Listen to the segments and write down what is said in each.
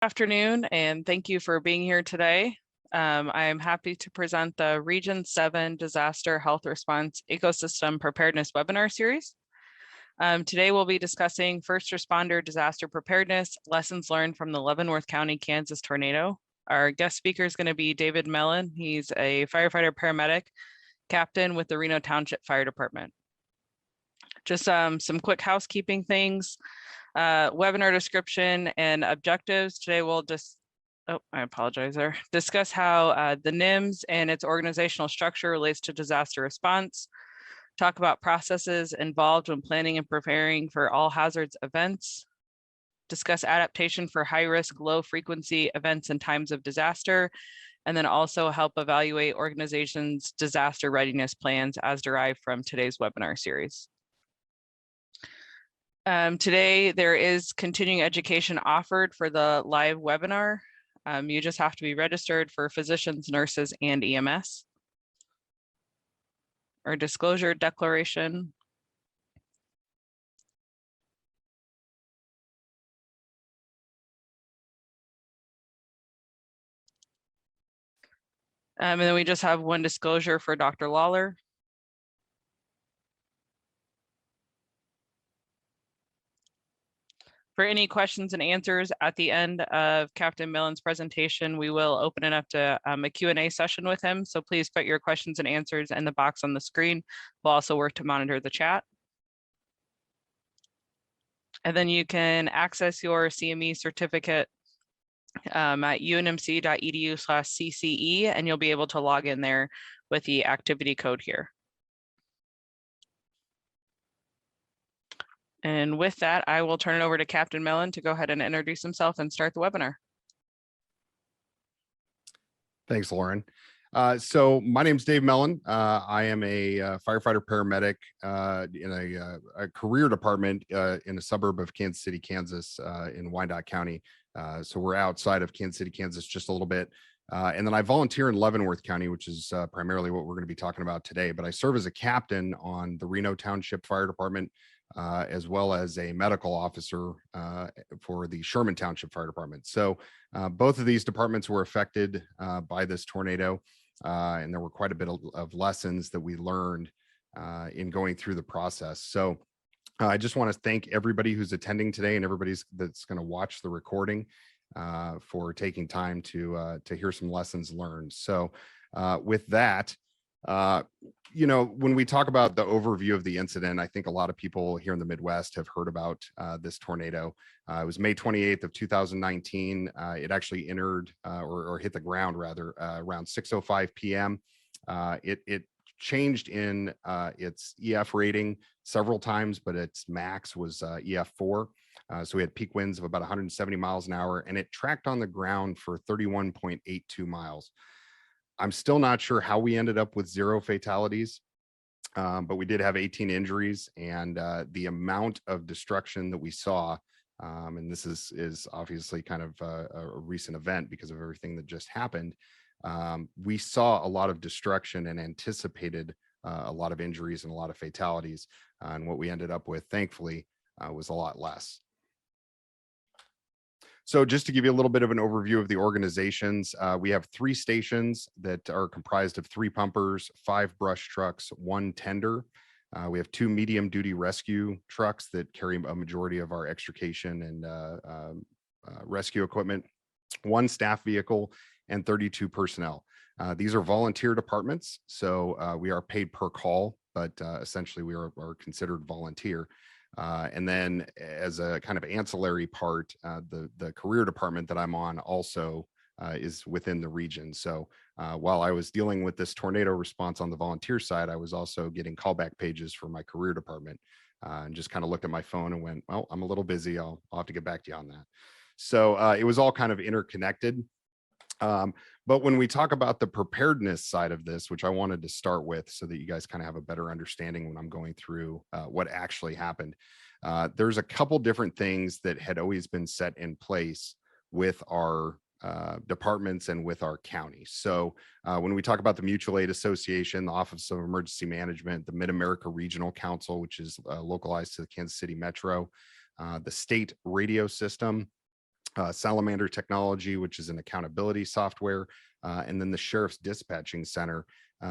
Afternoon, and thank you for being here today. I am happy to present the Region 7 Disaster Health Response Ecosystem Preparedness webinar series. Today we'll be discussing first responder disaster preparedness, lessons learned from the Leavenworth County, Kansas tornado. Our guest speaker is going to be David Mellen. He's a firefighter paramedic captain with the Reno Township Fire Department. Just some quick housekeeping things. Webinar description and objectives. Today we'll discuss how the NIMS and its organizational structure relates to disaster response, talk about processes involved when planning and preparing for all hazards events, discuss adaptation for high risk, low frequency events and times of disaster, and then also help evaluate organizations' disaster readiness plans as derived from today's webinar series. Today, there is continuing education offered for the live webinar. You just have to be registered for physicians, nurses, and EMS. Our disclosure declaration. And then we just have one disclosure for Dr. Lawler. For any questions and answers at the end of Captain Mellen's presentation, we will open it up to a Q&A session with him. So please put your questions and answers in the box on the screen. We'll also work to monitor the chat. And then you can access your CME certificate at unmc.edu/CCE, and you'll be able to log in there with the activity code here. And with that, I will turn it over to Captain Mellen to go ahead and introduce himself and start the webinar. Thanks, Lauren. So my name is Dave Mellen. I am a firefighter paramedic in a career department in a suburb of Kansas City, Kansas, in Wyandotte County. So we're outside of Kansas City, Kansas, just a little bit. And then I volunteer in Leavenworth County, which is primarily what we're going to be talking about today. But I serve as a captain on the Reno Township Fire Department, as well as a medical officer for the Sherman Township Fire Department. So both of these departments were affected by this tornado, and there were quite a bit of lessons that we learned in going through the process. So I just want to thank everybody who's attending today and everybody that's going to watch the recording for taking time to hear some lessons learned. So with that, you know, when we talk about the overview of the incident, I think a lot of people here in the Midwest have heard about this tornado. It was May 28th of 2019. It actually entered or hit the ground rather around 6:05 p.m. It changed in its EF rating several times, but its max was EF4. So we had peak winds of about 170 miles an hour, and it tracked on the ground for 31.82 miles. I'm still not sure how we ended up with 0 fatalities, but we did have 18 injuries, and the amount of destruction that we saw, and this is obviously kind of a recent event because of everything that just happened. We saw a lot of destruction and anticipated a lot of injuries and a lot of fatalities. And what we ended up with, thankfully, was a lot less. So just to give you a little bit of an overview of the organizations, we have 3 stations that are comprised of 3 pumpers, 5 brush trucks, 1 tender. We have 2 medium duty rescue trucks that carry a majority of our extrication and rescue equipment, 1 staff vehicle, and 32 personnel. These are volunteer departments, so we are paid per call, but essentially we are considered volunteer. And then as a kind of ancillary part, the career department that I'm on also is within the region. So while I was dealing with this tornado response on the volunteer side, I was also getting callback pages for my career department, and just kind of looked at my phone and went, well, I'm a little busy. I'll have to get back to you on that. So it was all kind of interconnected. But when we talk about the preparedness side of this, which I wanted to start with so that you guys kind of have a better understanding when I'm going through what actually happened, there's a couple different things that had always been set in place with our departments and with our county. So when we talk about the Mutual Aid Association, the Office of Emergency Management, the Mid-America Regional Council, which is localized to the Kansas City Metro, the state radio system, Salamander Technology, which is an accountability software, and then the Sheriff's Dispatching Center.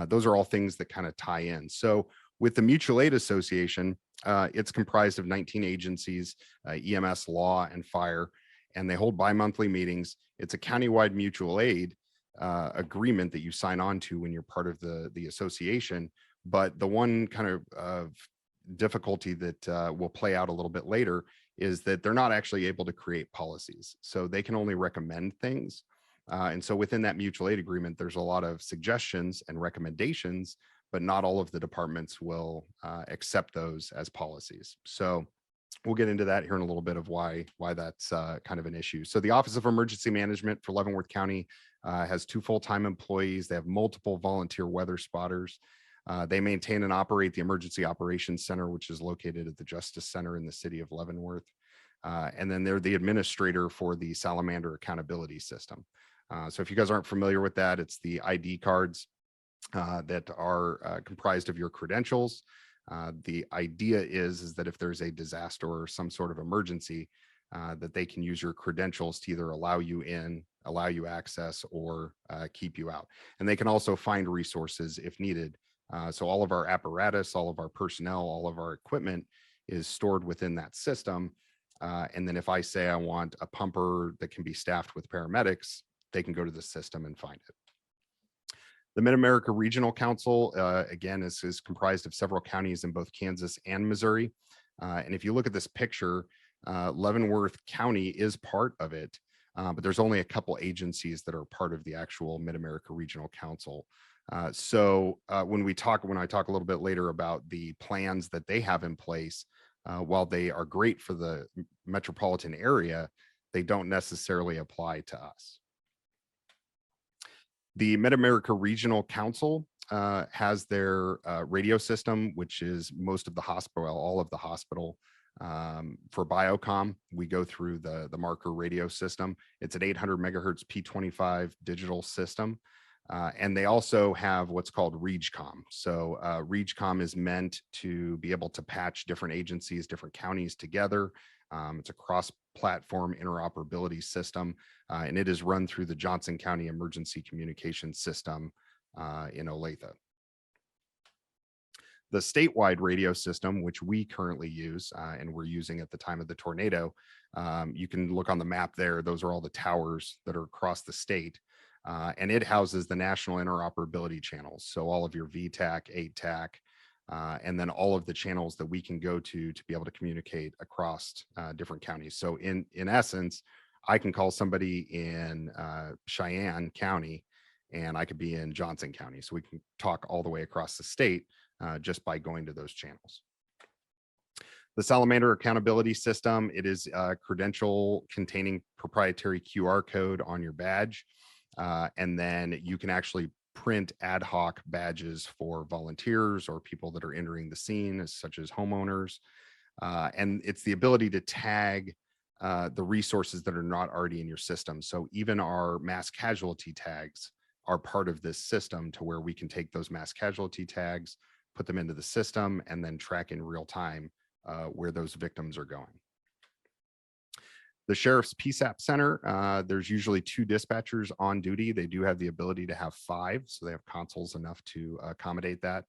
Those are all things that kind of tie in. So with the Mutual Aid Association, it's comprised of 19 agencies, EMS, law, and fire, and they hold bi-monthly meetings. It's a countywide mutual aid agreement that you sign on to when you're part of the association. But the one kind of difficulty that will play out a little bit later is that they're not actually able to create policies. So they can only recommend things. And so within that mutual aid agreement, there's a lot of suggestions and recommendations, but not all of the departments will accept those as policies. So we'll get into that here in a little bit of why that's kind of an issue. So the Office of Emergency Management for Leavenworth County has 2 full-time employees. They have multiple volunteer weather spotters. They maintain and operate the Emergency Operations Center, which is located at the Justice Center in the city of Leavenworth. And then they're the administrator for the Salamander Accountability System. So if you guys aren't familiar with that, it's the ID cards that are comprised of your credentials. The idea is that if there's a disaster or some sort of emergency, that they can use your credentials to either allow you in, allow you access, or keep you out. And they can also find resources if needed. So all of our apparatus, all of our personnel, all of our equipment is stored within that system. And then if I say I want a pumper that can be staffed with paramedics, they can go to the system and find it. The Mid-America Regional Council, again, is comprised of several counties in both Kansas and Missouri. And if you look at this picture, Leavenworth County is part of it, but there's only a couple agencies that are part of the actual Mid-America Regional Council. So when I talk a little bit later about the plans that they have in place, while they are great for the metropolitan area, they don't necessarily apply to us. The Mid-America Regional Council has their radio system, which is most of the hospital, all of the hospital. For Biocom, we go through the marker radio system. It's an 800 megahertz P25 digital system. And they also have what's called RegCom. So RegCom is meant to be able to patch different agencies, different counties together. It's a cross-platform interoperability system, and it is run through the Johnson County Emergency Communications System in Olathe. The statewide radio system, which we currently use and we're using at the time of the tornado, you can look on the map there. Those are all the towers that are across the state. And it houses the national interoperability channels. So all of your VTAC, ATAC, and then all of the channels that we can go to be able to communicate across different counties. So in essence, I can call somebody in Cheyenne County and I could be in Johnson County. So we can talk all the way across the state just by going to those channels. The Salamander Accountability System, it is a credential containing proprietary QR code on your badge. And then you can actually print ad hoc badges for volunteers or people that are entering the scene, such as homeowners. And it's the ability to tag the resources that are not already in your system. So even our mass casualty tags are part of this system, to where we can take those mass casualty tags, put them into the system, and then track in real time where those victims are going. The Sheriff's PSAP Center, there's usually 2 dispatchers on duty. They do have the ability to have 5, so they have consoles enough to accommodate that.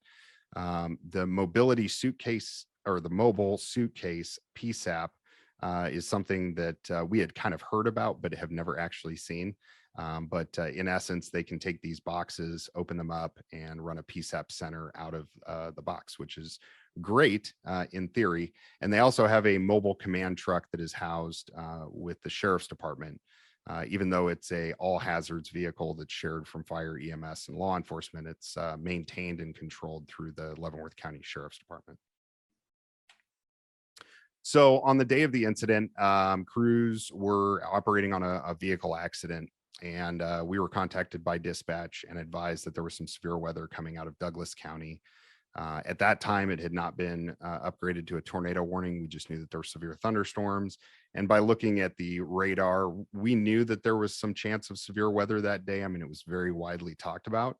The mobility suitcase, or the mobile suitcase PSAP, is something that we had kind of heard about, but have never actually seen. But in essence, they can take these boxes, open them up, and run a PSAP center out of the box, which is great in theory. And they also have a mobile command truck that is housed with the Sheriff's Department. Even though it's a all hazards vehicle that's shared from fire, EMS, and law enforcement, it's maintained and controlled through the Leavenworth County Sheriff's Department. So on the day of the incident, crews were operating on a vehicle accident, and we were contacted by dispatch and advised that there was some severe weather coming out of Douglas County. At that time, it had not been upgraded to a tornado warning. We just knew that there were severe thunderstorms. And by looking at the radar, we knew that there was some chance of severe weather that day. I mean, it was very widely talked about.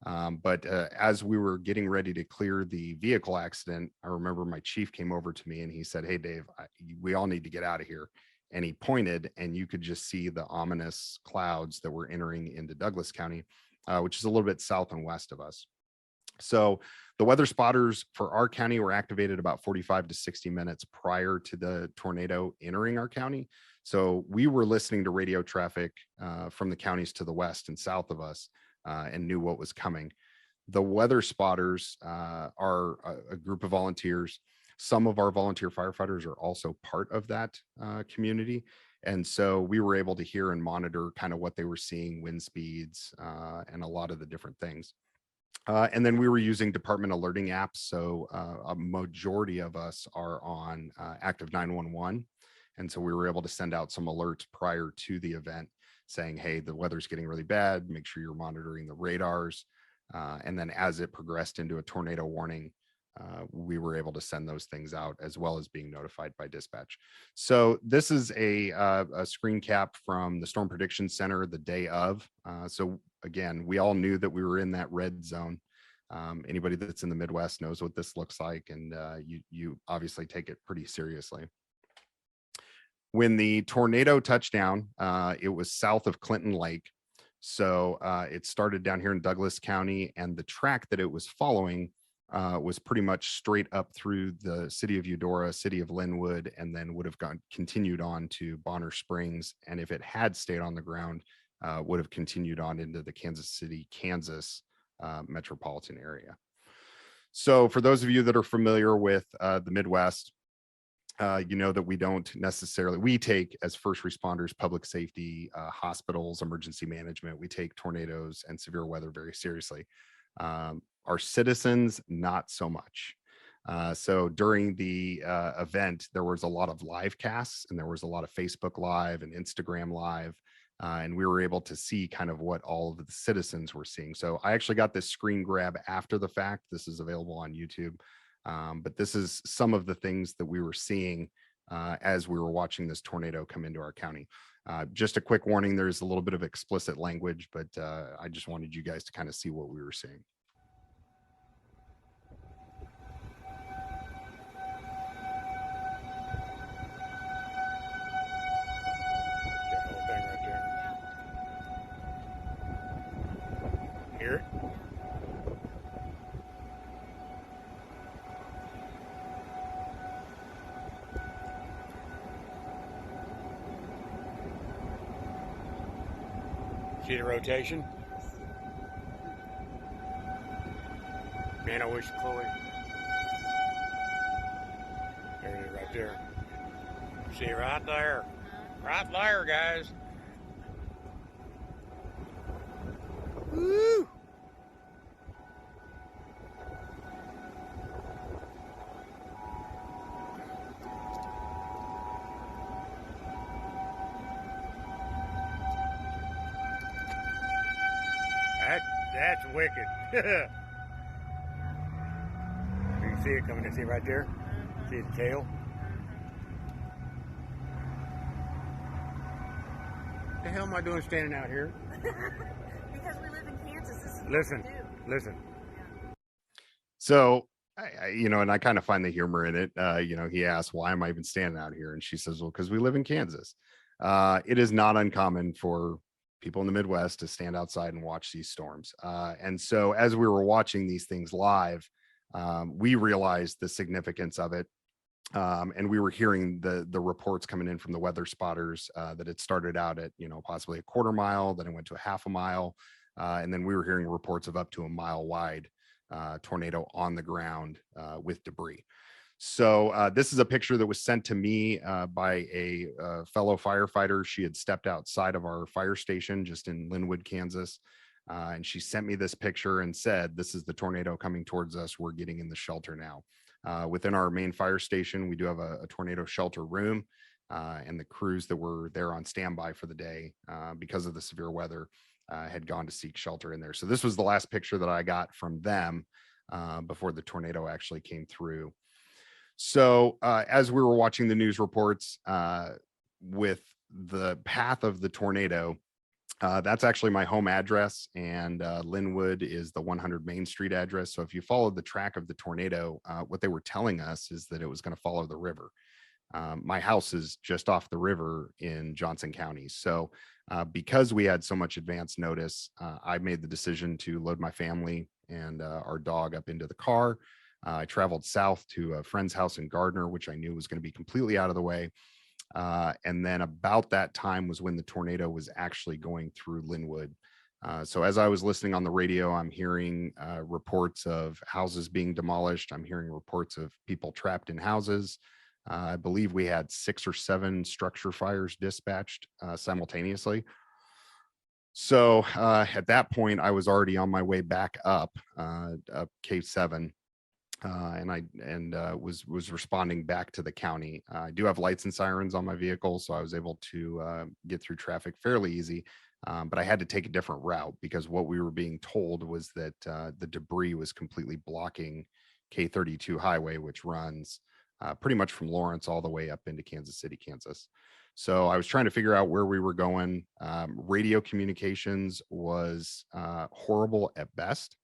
But as we were getting ready to clear the vehicle accident, I remember my chief came over to me and he said, "Hey, Dave, we all need to get out of here." and he pointed, and you could just see the ominous clouds that were entering into Douglas County, which is a little bit south and west of us. So the weather spotters for our county were activated about 45 to 60 minutes prior to the tornado entering our county. So we were listening to radio traffic from the counties to the west and south of us and knew what was coming. The weather spotters are a group of volunteers. Some of our volunteer firefighters are also part of that community. And so we were able to hear and monitor kind of what they were seeing, wind speeds, and a lot of the different things. And then we were using department alerting apps. So a majority of us are on active 911. And so we were able to send out some alerts prior to the event saying, hey, the weather's getting really bad. Make sure you're monitoring the radars. And then as it progressed into a tornado warning, we were able to send those things out as well as being notified by dispatch. So this is a screen cap from the Storm Prediction Center the day of. So again, we all knew that we were in that red zone. Anybody that's in the Midwest knows what this looks like, and you obviously take it pretty seriously. When the tornado touched down, it was south of Clinton Lake. So it started down here in Douglas County, and the track that it was following was pretty much straight up through the city of Eudora, city of Linwood, and then would have continued on to Bonner Springs. And if it had stayed on the ground, would have continued on into the Kansas City, Kansas metropolitan area. So for those of you that are familiar with the Midwest, you know that we don't necessarily, we take as first responders, public safety, hospitals, emergency management, we take tornadoes and severe weather very seriously. Our citizens, not so much. So during the event, there was a lot of live casts, and there was a lot of Facebook Live and Instagram Live, and we were able to see kind of what all of the citizens were seeing. So I actually got this screen grab after the fact. This is available on YouTube, but this is some of the things that we were seeing as we were watching this tornado come into our county. Just a quick warning, there's a little bit of explicit language, but I just wanted you guys to kind of see what we were seeing. Hear it? See the rotation? Man, I wish Chloe. There it is right there. See it right there. Right there, guys. Woo! That's wicked. You can see it coming in. See it right there? See the tail? What the hell am I doing standing out here? Because we live in Kansas. This is Listen, what we do. listen. So, you know, and I kind of find the humor in it. You know, he asked, why am I even standing out here? And she says, well, because we live in Kansas. It is not uncommon for people in the Midwest to stand outside and watch these storms. And so as we were watching these things live, we realized the significance of it. And we were hearing the reports coming in from the weather spotters that it started out at, you know, possibly a quarter mile, then it went to a half a mile. And then we were hearing reports of up to a mile wide tornado on the ground with debris. So this is a picture that was sent to me by a fellow firefighter. She had stepped outside of our fire station just in Linwood, Kansas. And she sent me this picture and said, this is the tornado coming towards us. We're getting in the shelter now. Within our main fire station, we do have a tornado shelter room, and the crews that were there on standby for the day because of the severe weather had gone to seek shelter in there. So this was the last picture that I got from them before the tornado actually came through. So as we were watching the news reports with the path of the tornado, that's actually my home address, and Linwood is the 100 Main Street address. So if you followed the track of the tornado, what they were telling us is that it was going to follow the river. My house is just off the river in Johnson County. So because we had so much advance notice, I made the decision to load my family and our dog up into the car. I traveled south to a friend's house in Gardner, which I knew was going to be completely out of the way. And then about that time was when the tornado was actually going through Linwood. So as I was listening on the radio, I'm hearing reports of houses being demolished. I'm hearing reports of people trapped in houses. I believe we had 6 or 7 structure fires dispatched simultaneously. So at that point, I was already on my way back up K7, and was responding back to the county. I do have lights and sirens on my vehicle, so I was able to get through traffic fairly easy. But I had to take a different route because what we were being told was that the debris was completely blocking K32 highway, which runs pretty much from Lawrence all the way up into Kansas City, Kansas. So I was trying to figure out where we were going. Radio communications was horrible at best.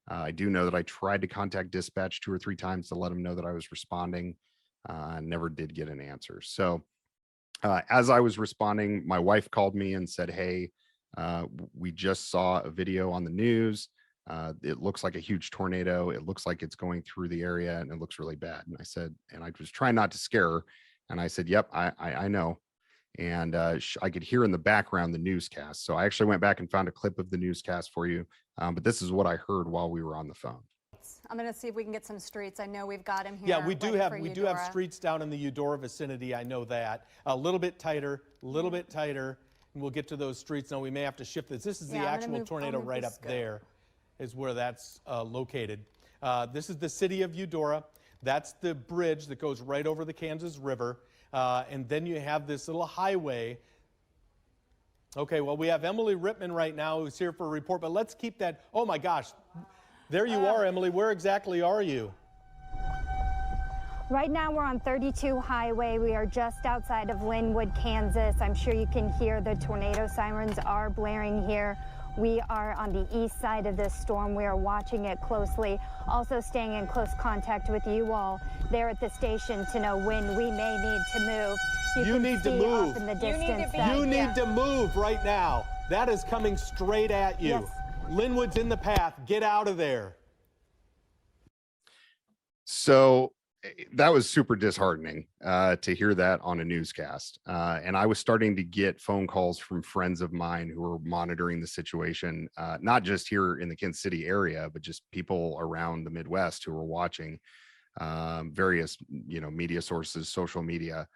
I do know that I tried to contact dispatch 2 or 3 times to let them know that I was responding. Never did get an answer. So as I was responding, my wife called me and said, "Hey, we just saw a video on the news. It looks like a huge tornado. It looks like it's going through the area and it looks really bad." And I said, and I was trying not to scare her. And I said, "Yep, I know." And I could hear in the background the newscast. So I actually went back and found a clip of the newscast for you. But this is what I heard while we were on the phone. I'm going to see if we can get some streets. I know we've got him here. Yeah, we do have streets down in the Eudora vicinity. I know that. A little bit tighter, and we'll get to those streets. Now we may have to shift this. This is the actual tornado right up there is where that's located. This is the city of Eudora. That's the bridge that goes right over the Kansas River. And then you have this little highway. Okay, well, we have Emily Rittman right now who's here for a report, but let's keep that. Oh my gosh, there you are, Emily. Where exactly are you? Right now we're on 32 Highway. We are just outside of Linwood, Kansas. I'm sure you can hear the tornado sirens are blaring here. We are on the east side of this storm. We are watching it closely, also staying in close contact with you all there at the station to know when we may need to move. You need to move. In the distance you need to move right now. That is coming straight at you. Yes. Linwood's in the path. Get out of there. So that was super disheartening to hear that on a newscast. And I was starting to get phone calls from friends of mine who were monitoring the situation, not just here in the Kansas City area, but just people around the Midwest who were watching various, media sources, social media.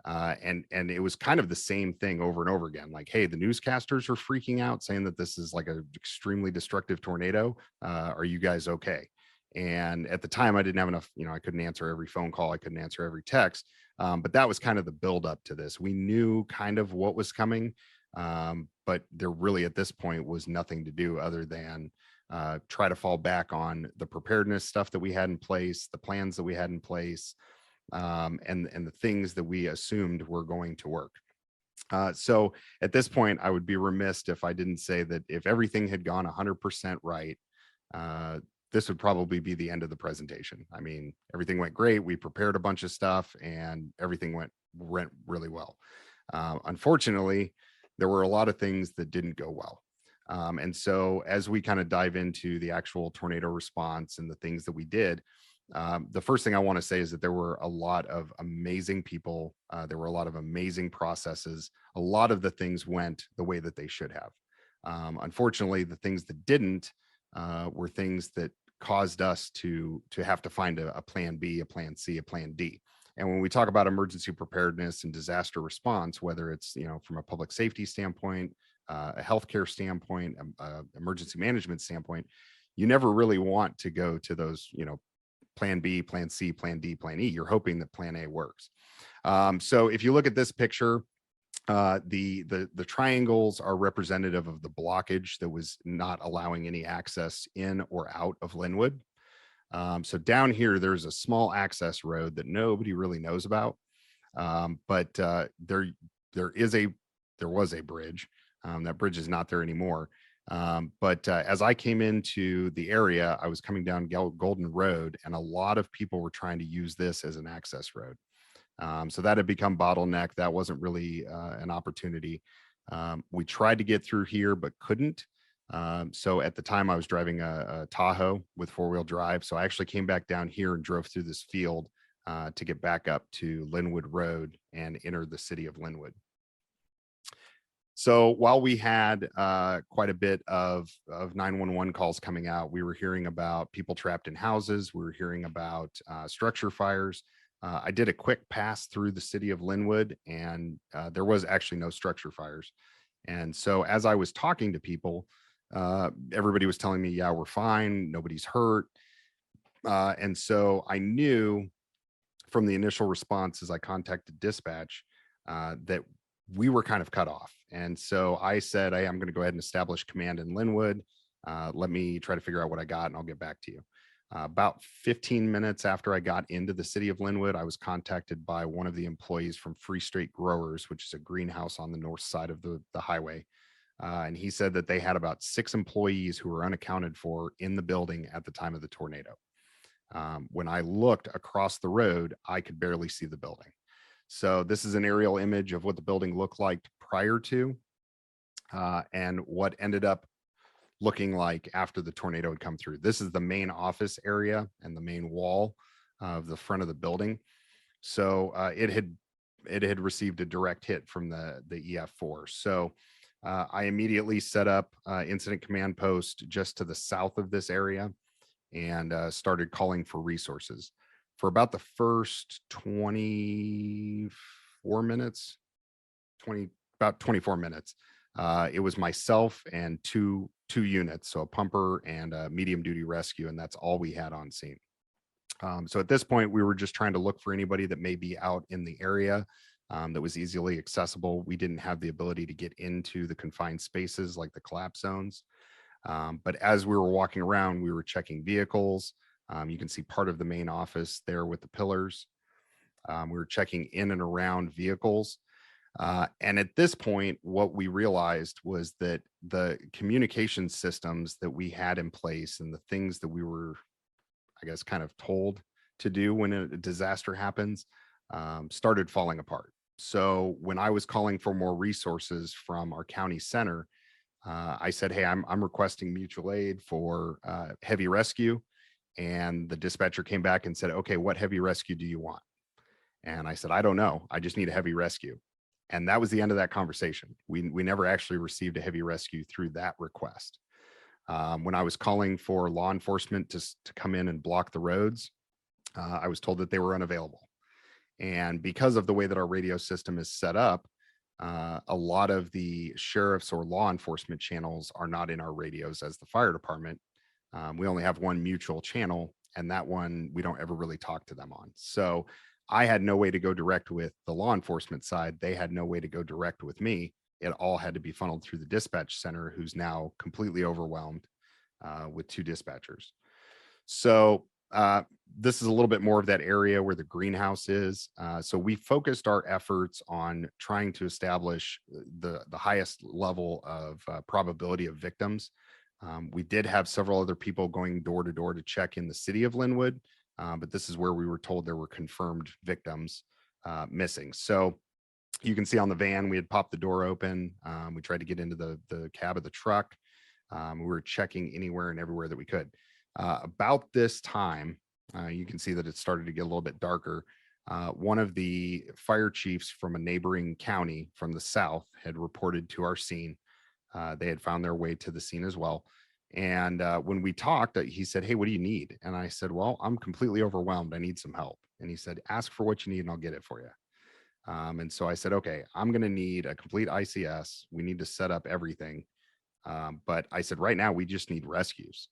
And it was kind of the same thing over and over again. Like, hey, the newscasters are freaking out saying that this is like an extremely destructive tornado. Are you guys okay? And at the time I didn't have enough, I couldn't answer every phone call. I couldn't answer every text. But that was kind of the build up to this. We knew kind of what was coming. But there really at this point was nothing to do other than try to fall back on the preparedness stuff that we had in place, the plans that we had in place, and the things that we assumed were going to work. So at this point, I would be remiss if I didn't say that if everything had gone 100% right, this would probably be the end of the presentation. I mean, everything went great. We prepared a bunch of stuff and everything went really well. Unfortunately, there were a lot of things that didn't go well. And so as we kind of dive into the actual tornado response and the things that we did, the first thing I want to say is that there were a lot of amazing people. There were a lot of amazing processes. A lot of the things went the way that they should have. Unfortunately, the things that didn't were things that caused us to have to find a plan B, a plan C, a plan D. And when we talk about emergency preparedness and disaster response, whether it's, from a public safety standpoint, a healthcare standpoint, emergency management standpoint, you never really want to go to those, plan B, plan C, plan D, plan E. You're hoping that plan A works. So if you look at this picture, the triangles are representative of the blockage that was not allowing any access in or out of Linwood. So down here, there's a small access road that nobody really knows about. But there was a bridge. That bridge is not there anymore. But as I came into the area, I was coming down Golden Road, and a lot of people were trying to use this as an access road. So that had become bottleneck. That wasn't really an opportunity. We tried to get through here, but couldn't. So at the time I was driving a Tahoe with 4-wheel drive. So I actually came back down here and drove through this field to get back up to Linwood Road and enter the city of Linwood. So while we had quite a bit of 911 calls coming out, we were hearing about people trapped in houses. We were hearing about structure fires. I did a quick pass through the city of Linwood, and there was actually no structure fires. And so as I was talking to people, everybody was telling me, yeah, we're fine. Nobody's hurt. And so I knew from the initial response as I contacted dispatch that we were kind of cut off. And so I said, hey, I'm going to go ahead and establish command in Linwood. Let me try to figure out what I got and I'll get back to you. About 15 minutes after I got into the city of Linwood, I was contacted by one of the employees from Free State Growers, which is a greenhouse on the north side of the highway. And he said that they had about 6 employees who were unaccounted for in the building at the time of the tornado. When I looked across the road, I could barely see the building. So this is an aerial image of what the building looked like prior to and what ended up looking like after the tornado had come through. This is the main office area and the main wall of the front of the building. So it had received a direct hit from the EF4. So I immediately set up incident command post just to the south of this area and started calling for resources. For about the first 24 minutes, about 24 minutes, it was myself and two units, so a pumper and a medium duty rescue, and that's all we had on scene. So at this point, we were just trying to look for anybody that may be out in the area that was easily accessible. We didn't have the ability to get into the confined spaces like the collapse zones. But as we were walking around, we were checking vehicles. You can see part of the main office there with the pillars. We were checking in and around vehicles. And at this point, what we realized was that the communication systems that we had in place and the things that we were, I guess, kind of told to do when a disaster happens, started falling apart. So when I was calling for more resources from our county center, I said, hey, I'm requesting mutual aid for heavy rescue. And the dispatcher came back and said, okay, what heavy rescue do you want? And I said, I don't know. I just need a heavy rescue. And that was the end of that conversation. We never actually received a heavy rescue through that request. When I was calling for law enforcement to come in and block the roads, I was told that they were unavailable. And because of the way that our radio system is set up, a lot of the sheriffs or law enforcement channels are not in our radios as the fire department. We only have one mutual channel, and that one we don't ever really talk to them on. So I had no way to go direct with the law enforcement side. They had no way to go direct with me. It all had to be funneled through the dispatch center, who's now completely overwhelmed with 2 dispatchers. So this is a little bit more of that area where the greenhouse is. So we focused our efforts on trying to establish the highest level of probability of victims. We did have several other people going door to door to check in the city of Linwood, but this is where we were told there were confirmed victims missing. So you can see on the van, we had popped the door open. We tried to get into the cab of the truck. We were checking anywhere and everywhere that we could. About this time, you can see that it started to get a little bit darker. One of the fire chiefs from a neighboring county from the south had reported to our scene. They had found their way to the scene as well. And when we talked, he said, hey, what do you need? And I said, well, I'm completely overwhelmed. I need some help. And he said, ask for what you need and I'll get it for you. And so I said, okay, I'm going to need a complete ICS. We need to set up everything. But I said, right now, we just need rescues.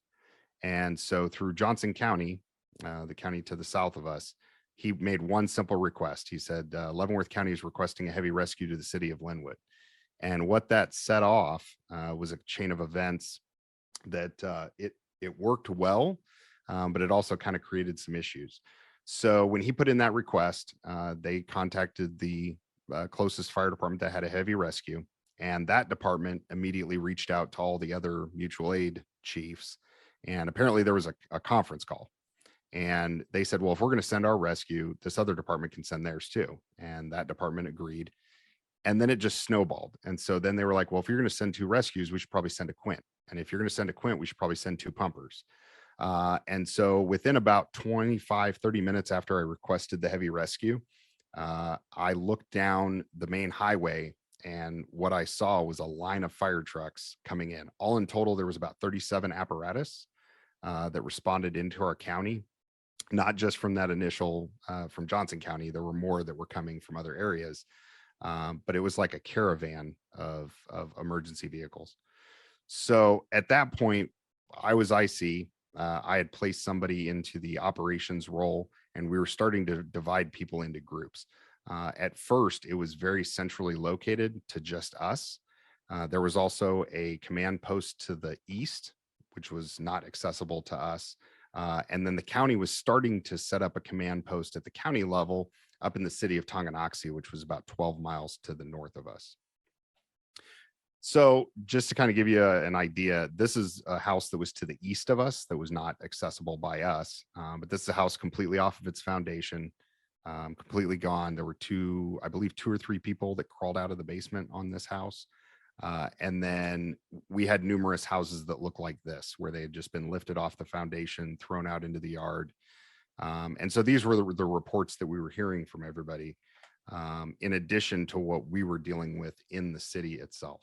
And so through Johnson County, the county to the south of us, he made one simple request. He said, Leavenworth County is requesting a heavy rescue to the city of Linwood. And what that set off was a chain of events that it worked well, but it also kind of created some issues. So when he put in that request, they contacted the closest fire department that had a heavy rescue. And that department immediately reached out to all the other mutual aid chiefs. And apparently there was a conference call. And they said, well, if we're going to send our rescue, this other department can send theirs too. And that department agreed. And then it just snowballed. And so then they were like, well, if you're going to send 2 rescues, we should probably send a quint. And if you're going to send a quint, we should probably send 2 pumpers. And so within about 25, 30 minutes after I requested the heavy rescue, I looked down the main highway, and what I saw was a line of fire trucks coming in. All in total, there was about 37 apparatus that responded into our county, not just from that initial, from Johnson County. There were more that were coming from other areas, but it was like a caravan of emergency vehicles. So at that point, I was IC. I had placed somebody into the operations role, and we were starting to divide people into groups. At first, it was very centrally located to just us. There was also a command post to the east, which was not accessible to us. And then the county was starting to set up a command post at the county level up in the city of Tonganoxie, which was about 12 miles to the north of us. So just to kind of give you an idea, this is a house that was to the east of us that was not accessible by us. But this is a house completely off of its foundation, completely gone. There were I believe 2 or 3 people that crawled out of the basement on this house. And then we had numerous houses that looked like this, where they had just been lifted off the foundation, thrown out into the yard. And so these were the reports that we were hearing from everybody, in addition to what we were dealing with in the city itself.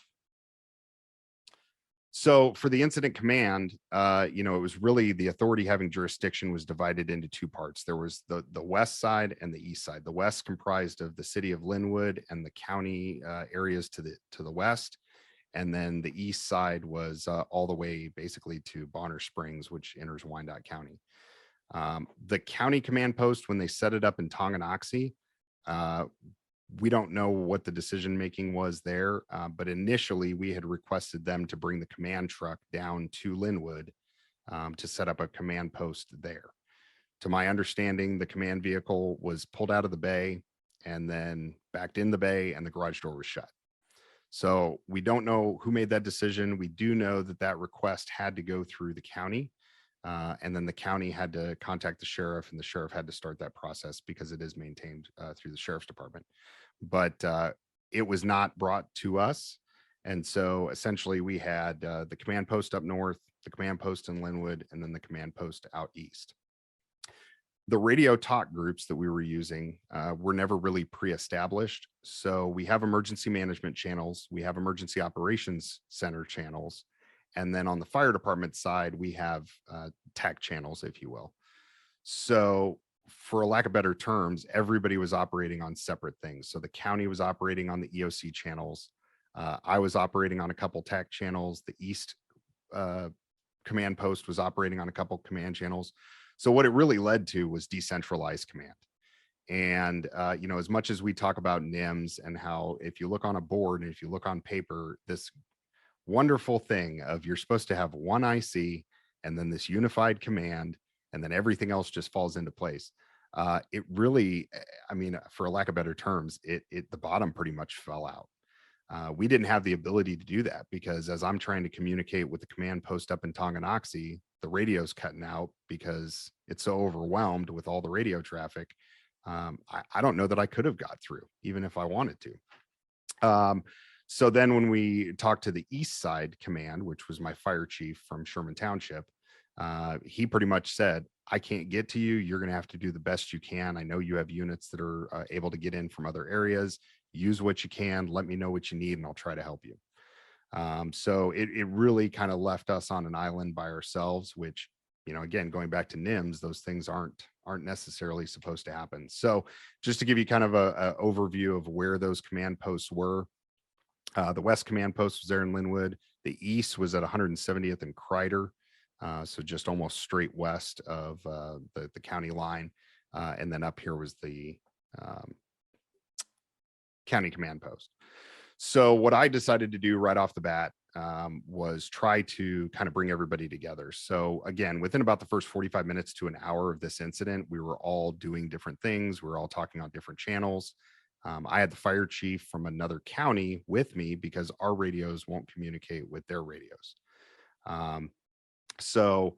So for the incident command, it was really the authority having jurisdiction was divided into 2 parts. There was the west side and the east side. The west comprised of the city of Linwood and the county areas to the west. And then the east side was all the way basically to Bonner Springs, which enters Wyandotte County. The county command post, when they set it up in Tonganoxie, we don't know what the decision making was there, but initially we had requested them to bring the command truck down to Linwood to set up a command post there. To my understanding, the command vehicle was pulled out of the bay and then backed in the bay, and the garage door was shut. So we don't know who made that decision. We do know that that request had to go through the county, and then the county had to contact the sheriff, and the sheriff had to start that process because it is maintained through the sheriff's department. But it was not brought to us. And so essentially we had the command post up north, the command post in Linwood, and then the command post out east. The radio talk groups that we were using were never really pre-established. So we have emergency management channels, we have emergency operations center channels, and then on the fire department side, we have TAC channels, if you will. So for a lack of better terms, everybody was operating on separate things. So the county was operating on the EOC channels. I was operating on a couple TAC channels. The East command post was operating on a couple command channels. So what it really led to was decentralized command. And, as much as we talk about NIMS and how if you look on a board and if you look on paper, this wonderful thing of you're supposed to have one IC and then this unified command, and then everything else just falls into place. It really, for a lack of better terms, the bottom pretty much fell out. We didn't have the ability to do that because as I'm trying to communicate with the command post up in Tonganoxie, the radio's cutting out because it's so overwhelmed with all the radio traffic. I don't know that I could have got through, even if I wanted to. So then when we talked to the East Side Command, which was my fire chief from Sherman Township, he pretty much said, I can't get to you. You're going to have to do the best you can. I know you have units that are able to get in from other areas. Use what you can. Let me know what you need, and I'll try to help you. So it really kind of left us on an island by ourselves, which, again, going back to NIMS, those things aren't necessarily supposed to happen. So just to give you kind of a overview of where those command posts were, the West command post was there in Linwood. The East was at 170th and Kreider. So just almost straight west of the county line. And then up here was the county command post. So what I decided to do right off the bat was try to kind of bring everybody together. So again, within about the first 45 minutes to an hour of this incident, we were all doing different things. We were all talking on different channels. I had the fire chief from another county with me because our radios won't communicate with their radios. So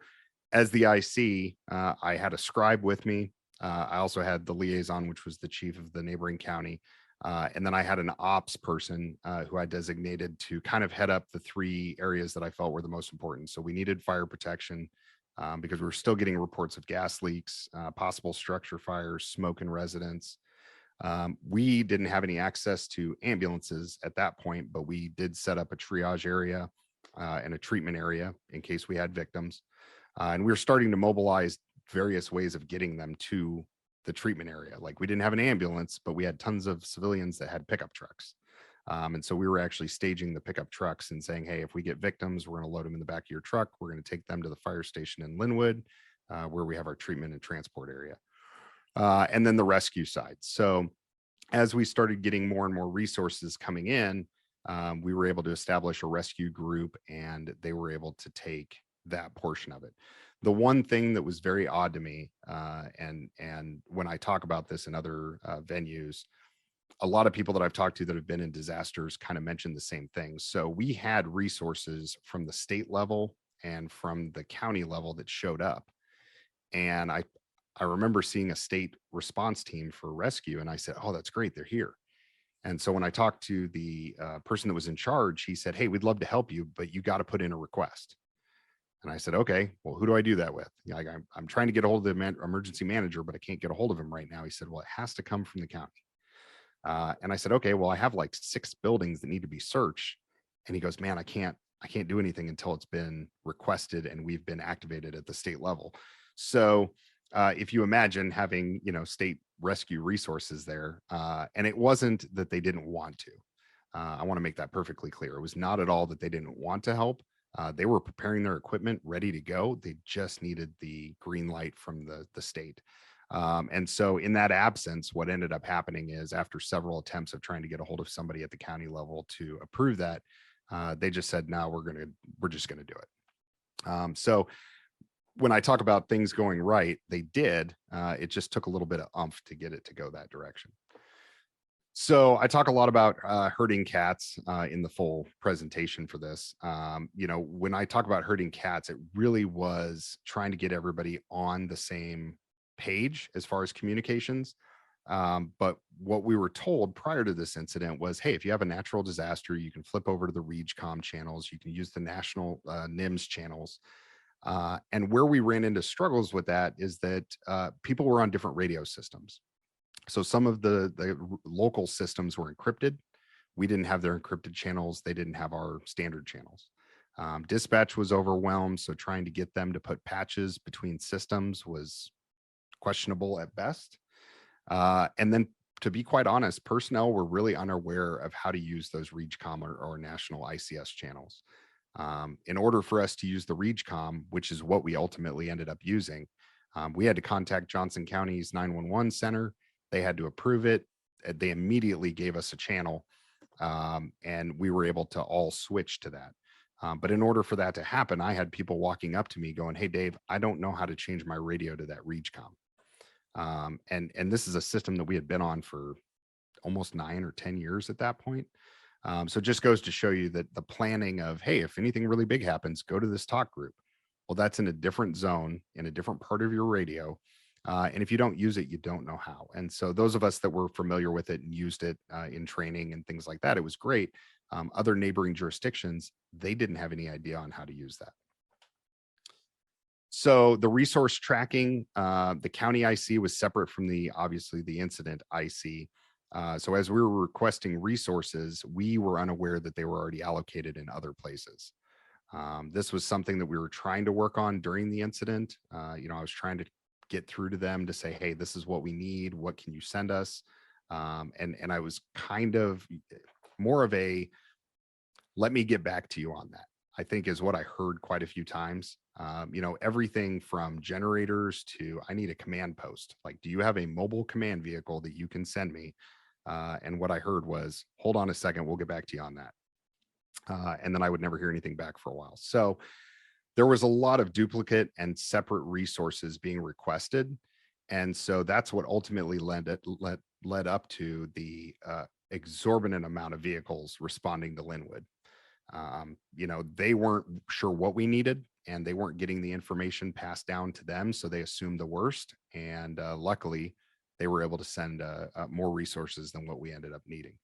as the IC, I had a scribe with me. I also had the liaison, which was the chief of the neighboring county. And then I had an ops person who I designated to kind of head up the 3 areas that I felt were the most important. So we needed fire protection because we were still getting reports of gas leaks, possible structure fires, smoke in residents. We didn't have any access to ambulances at that point, but we did set up a triage area and a treatment area in case we had victims. And we were starting to mobilize various ways of getting them to the treatment area. Like we didn't have an ambulance, but we had tons of civilians that had pickup trucks. And so we were actually staging the pickup trucks and saying, hey, if we get victims, we're going to load them in the back of your truck. We're going to take them to the fire station in Linwood, where we have our treatment and transport area. And then the rescue side. So as we started getting more and more resources coming in, we were able to establish a rescue group, and they were able to take that portion of it. The one thing that was very odd to me, and when I talk about this in other venues, a lot of people that I've talked to that have been in disasters kind of mentioned the same thing. So we had resources from the state level and from the county level that showed up. And I remember seeing a state response team for rescue, and I said, oh, that's great, they're here. And so when I talked to the person that was in charge, he said, hey, we'd love to help you, but you got to put in a request. And I said, okay, well, who do I do that with? Like, I'm trying to get a hold of the emergency manager, but I can't get a hold of him right now. He said, well, it has to come from the county. And I said, okay, well, I have like 6 buildings that need to be searched. And he goes, man, I can't do anything until it's been requested and we've been activated at the state level. So if you imagine having, state rescue resources there, and it wasn't that they didn't want to. I want to make that perfectly clear. It was not at all that they didn't want to help. They were preparing their equipment, ready to go. They just needed the green light from the state. And so in that absence, what ended up happening is after several attempts of trying to get a hold of somebody at the county level to approve that, they just said, no, we're just going to do it. So when I talk about things going right, they did. It just took a little bit of oomph to get it to go that direction. So I talk a lot about herding cats in the full presentation for this. When I talk about herding cats, it really was trying to get everybody on the same page as far as communications. But what we were told prior to this incident was, hey, if you have a natural disaster, you can flip over to the RegCom channels. You can use the national NIMS channels. And where we ran into struggles with that is that people were on different radio systems. So some of the local systems were encrypted. We didn't have their encrypted channels. They didn't have our standard channels. Dispatch was overwhelmed. So trying to get them to put patches between systems was questionable at best. And then to be quite honest, personnel were really unaware of how to use those RegCom or national ICS channels. In order for us to use the RegCom, which is what we ultimately ended up using, we had to contact Johnson County's 911 center. They had to approve it. They immediately gave us a channel, and we were able to all switch to that. But in order for that to happen, I had people walking up to me going, hey, Dave, I don't know how to change my radio to that RegCom. And this is a system that we had been on for almost 9 or 10 years at that point. So it just goes to show you that the planning of, hey, if anything really big happens, go to this talk group. Well, that's in a different zone, in a different part of your radio. And if you don't use it, you don't know how. And so those of us that were familiar with it and used it in training and things like that, it was great. Other neighboring jurisdictions, they didn't have any idea on how to use that. So the resource tracking, the county IC was separate from obviously the incident IC. So as we were requesting resources, we were unaware that they were already allocated in other places. This was something that we were trying to work on during the incident. I was trying to get through to them to say, hey, this is what we need. What can you send us? And I was kind of more of a, let me get back to you on that, I think is what I heard quite a few times. Everything from generators to, I need a command post. Like, do you have a mobile command vehicle that you can send me? And what I heard was, hold on a second, we'll get back to you on that. And then I would never hear anything back for a while. So there was a lot of duplicate and separate resources being requested. And so that's what ultimately led up to the exorbitant amount of vehicles responding to Linwood. They weren't sure what we needed. and they weren't getting the information passed down to them. So they assumed the worst. And luckily, they were able to send more resources than what we ended up needing.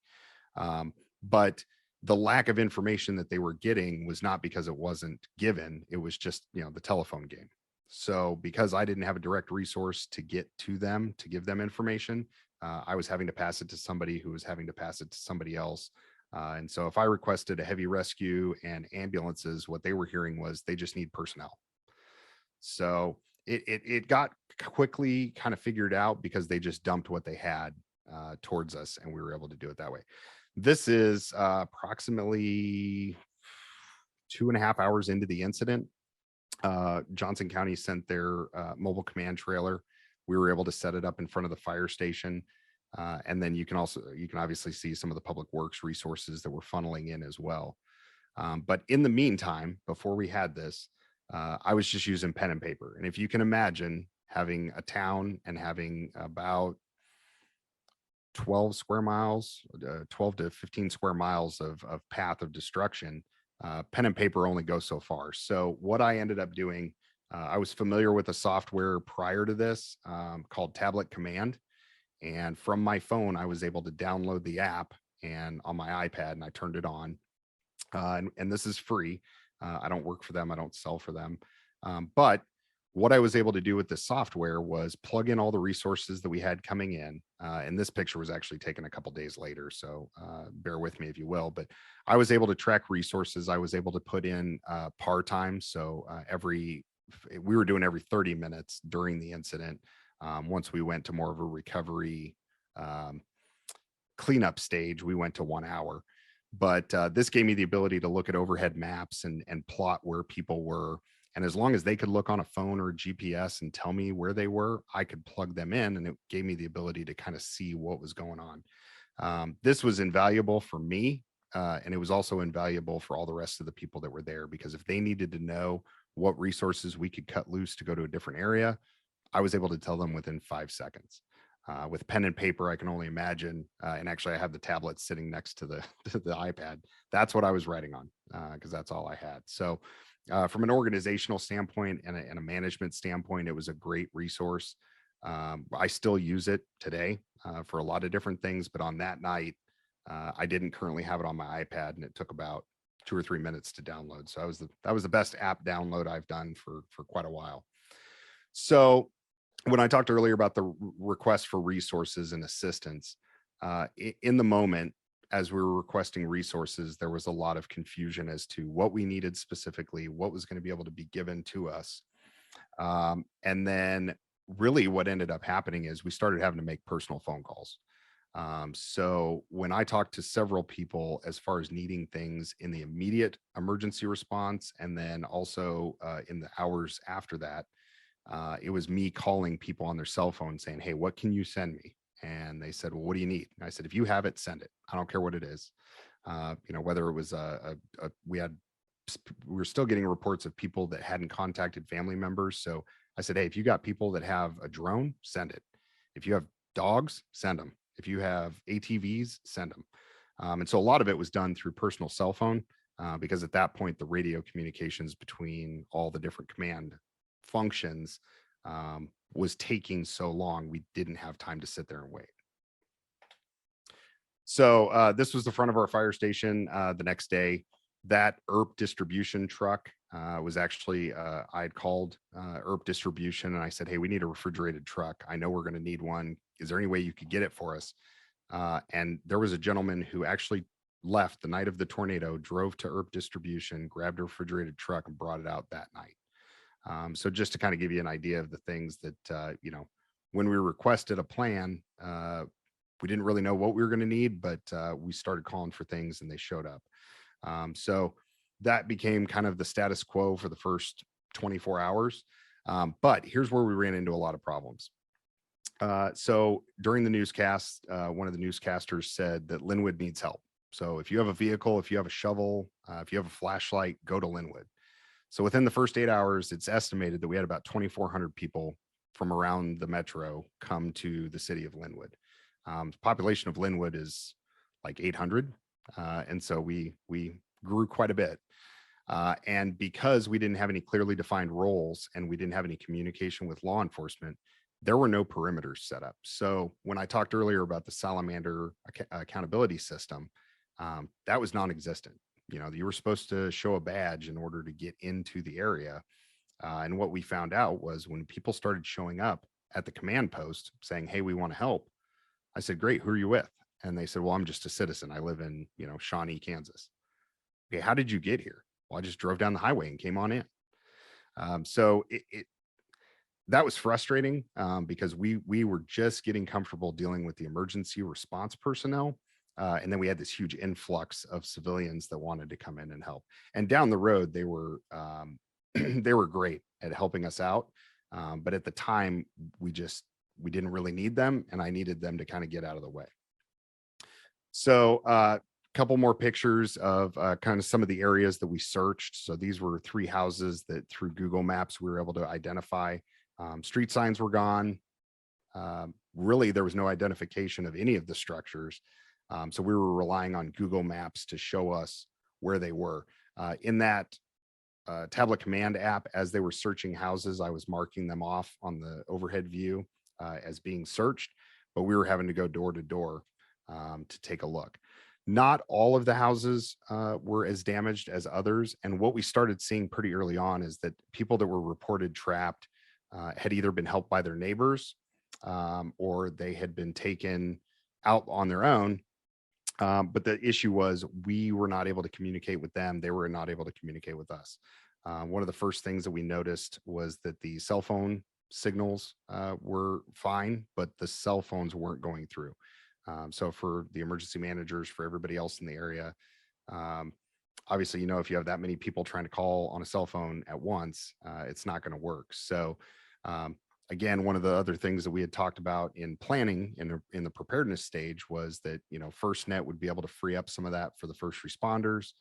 But the lack of information that they were getting was not because it wasn't given. It was just, the telephone game. So because I didn't have a direct resource to get to them, to give them information, I was having to pass it to somebody who was having to pass it to somebody else. And so if I requested a heavy rescue and ambulances, what they were hearing was they just need personnel. So it got quickly kind of figured out because they just dumped what they had towards us, and we were able to do it that way. This is approximately 2.5 hours into the incident. Johnson County sent their mobile command trailer. We were able to set it up in front of the fire station. And then you can obviously see some of the public works resources that were funneling in as well. But in the meantime, before we had this, I was just using pen and paper. And if you can imagine having a town and having about 12 square miles, 12 to 15 square miles of path of destruction, pen and paper only go so far. So what I ended up doing, I was familiar with a software prior to this called Tablet Command. And from my phone, I was able to download the app and on my iPad, and I turned it on. And this is free. I don't work for them. I don't sell for them. But what I was able to do with this software was plug in all the resources that we had coming in. And this picture was actually taken a couple days later. So bear with me if you will, but I was able to track resources. I was able to put in par time. So we were doing every 30 minutes during the incident. Once we went to more of a recovery cleanup stage, we went to 1 hour. But this gave me the ability to look at overhead maps and plot where people were. And as long as they could look on a phone or a GPS and tell me where they were, I could plug them in, and it gave me the ability to kind of see what was going on. This was invaluable for me, and it was also invaluable for all the rest of the people that were there, because if they needed to know what resources we could cut loose to go to a different area, I was able to tell them within 5 seconds. With pen and paper, I can only imagine. And actually, I have the tablet sitting next to the iPad. That's what I was writing on, because that's all I had. So from an organizational standpoint and a management standpoint, it was a great resource. I still use it today for a lot of different things. But on that night, I didn't currently have it on my iPad, and it took about 2 or 3 minutes to download. So that was the best app download I've done for quite a while. So when I talked earlier about the request for resources and assistance, in the moment, as we were requesting resources, there was a lot of confusion as to what we needed specifically, what was going to be able to be given to us. And then really what ended up happening is we started having to make personal phone calls. So when I talked to several people as far as needing things in the immediate emergency response, and then also in the hours after that, it was me calling people on their cell phone saying, "Hey, what can you send me?" And they said, "Well, what do you need?" And I said, "If you have it, send it. I don't care what it is." Whether it was we were still getting reports of people that hadn't contacted family members. So I said, "Hey, if you got people that have a drone, send it. If you have dogs, send them. If you have ATVs, send them." And so a lot of it was done through personal cell phone, because at that point, the radio communications between all the different command functions was taking so long, we didn't have time to sit there and wait. So this was the front of our fire station the next day. That ERP distribution truck was actually, I had called ERP distribution and I said, "Hey, we need a refrigerated truck. I know we're going to need one. Is there any way you could get it for us?" And there was a gentleman who actually left the night of the tornado, drove to ERP distribution, grabbed a refrigerated truck and brought it out that night. So just to kind of give you an idea of the things that, when we requested a plan, we didn't really know what we were going to need, but we started calling for things and they showed up. So that became kind of the status quo for the first 24 hours. But here's where we ran into a lot of problems. So during the newscast, one of the newscasters said that Linwood needs help. So if you have a vehicle, if you have a shovel, if you have a flashlight, go to Linwood. So within the first 8 hours, it's estimated that we had about 2,400 people from around the metro come to the city of Linwood. The population of Linwood is like 800. And so we grew quite a bit. And because we didn't have any clearly defined roles and we didn't have any communication with law enforcement, there were no perimeters set up. So when I talked earlier about the salamander accountability system, that was non-existent. You know, you were supposed to show a badge in order to get into the area. And what we found out was when people started showing up at the command post saying, hey, we want to help. I said, great, who are you with? And they said, well, I'm just a citizen. I live in, you know, Shawnee, Kansas. Okay, how did you get here? Well, I just drove down the highway and came on in. So that was frustrating because we were just getting comfortable dealing with the emergency response personnel. And then we had this huge influx of civilians that wanted to come in and help. And down the road, they were they were great at helping us out. But at the time, we didn't really need them, and I needed them to kind of get out of the way. So a couple more pictures of kind of some of the areas that we searched. So these were 3 houses that through Google Maps, we were able to identify. Street signs were gone. Really, there was no identification of any of the structures. So we were relying on Google Maps to show us where they were. In that tablet command app, as they were searching houses, I was marking them off on the overhead view as being searched, but we were having to go door to door to take a look. Not all of the houses were as damaged as others. And what we started seeing pretty early on is that people that were reported trapped had either been helped by their neighbors or they had been taken out on their own. But the issue was we were not able to communicate with them. They were not able to communicate with us. One of the first things that we noticed was that the cell phone signals were fine, but the cell phones weren't going through. So for the emergency managers, for everybody else in the area, obviously, you know, if you have that many people trying to call on a cell phone at once, it's not going to work. So again, one of the other things that we had talked about in planning in the preparedness stage was that, you know, FirstNet would be able to free up some of that for the first responders,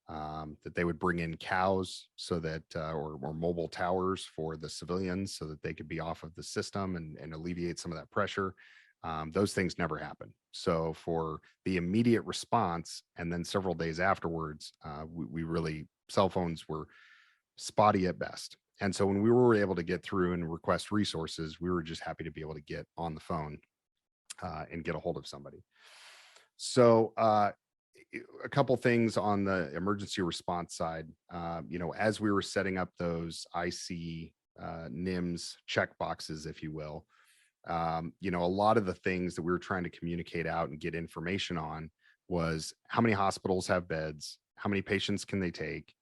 that they would bring in cows so that, or mobile towers for the civilians so that they could be off of the system and alleviate some of that pressure. Those things never happened. So for the immediate response, and then several days afterwards, we really, cell phones were spotty at best. And so when we were able to get through and request resources, we were just happy to be able to get on the phone and get a hold of somebody. So a couple things on the emergency response side, you know, as we were setting up those IC NIMS check boxes, if you will, you know, a lot of the things that we were trying to communicate out and get information on was how many hospitals have beds, how many patients can they take,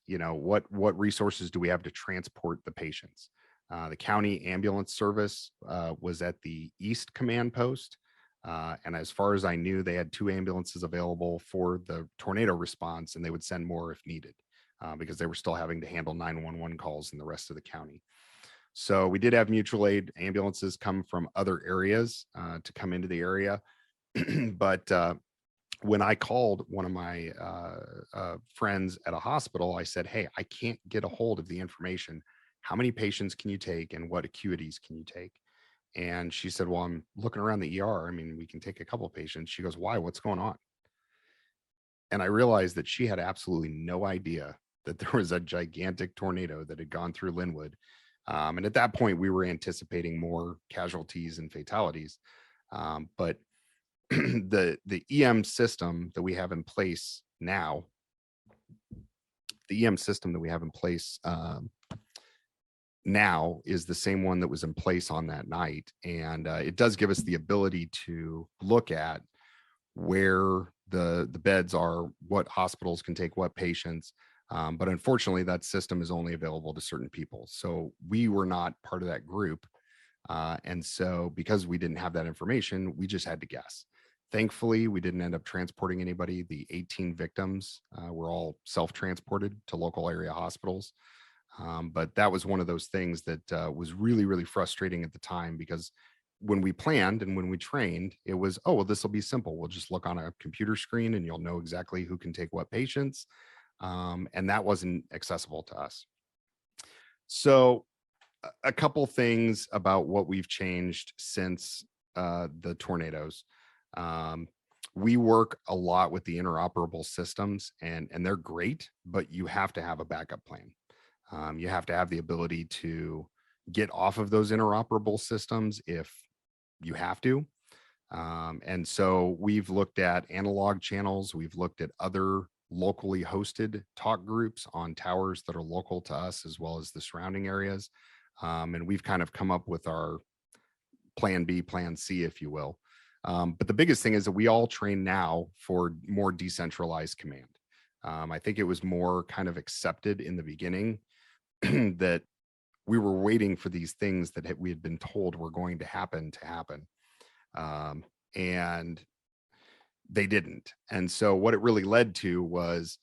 you know, what resources do we have to transport the patients? The county ambulance service was at the East Command Post. And as far as I knew, they had 2 ambulances available for the tornado response, and they would send more if needed because they were still having to handle 911 calls in the rest of the county. So we did have mutual aid ambulances come from other areas to come into the area. But when I called one of my friends at a hospital, I said, hey, I can't get a hold of the information. How many patients can you take and what acuities can you take? And she said, well, I'm looking around the ER. I mean, we can take a couple of patients. She goes, why? What's going on? And I realized that she had absolutely no idea that there was a gigantic tornado that had gone through Linwood. And at that point, we were anticipating more casualties and fatalities. But the EM system that we have in place now, now is the same one that was in place on that night. And it does give us the ability to look at where the beds are, what hospitals can take what patients. But unfortunately, that system is only available to certain people. So we were not part of that group. And so because we didn't have that information, we just had to guess. Thankfully, we didn't end up transporting anybody. The 18 victims were all self-transported to local area hospitals. But that was one of those things that was really, really frustrating at the time, because when we planned and when we trained, it was, oh, well, this will be simple. We'll just look on a computer screen and you'll know exactly who can take what patients. And that wasn't accessible to us. So a couple things about what we've changed since the tornadoes. we work a lot with the interoperable systems, and they're great, but you have to have a backup plan. You have to have the ability to get off of those interoperable systems if you have to. And so we've looked at analog channels. We've looked at other locally hosted talk groups on towers that are local to us, as well as the surrounding areas. And we've kind of come up with our plan B, plan C, if you will. But the biggest thing is that we all train now for more decentralized command. I think it was more kind of accepted in the beginning that we were waiting for these things that we had been told were going to happen. And they didn't. And so what it really led to was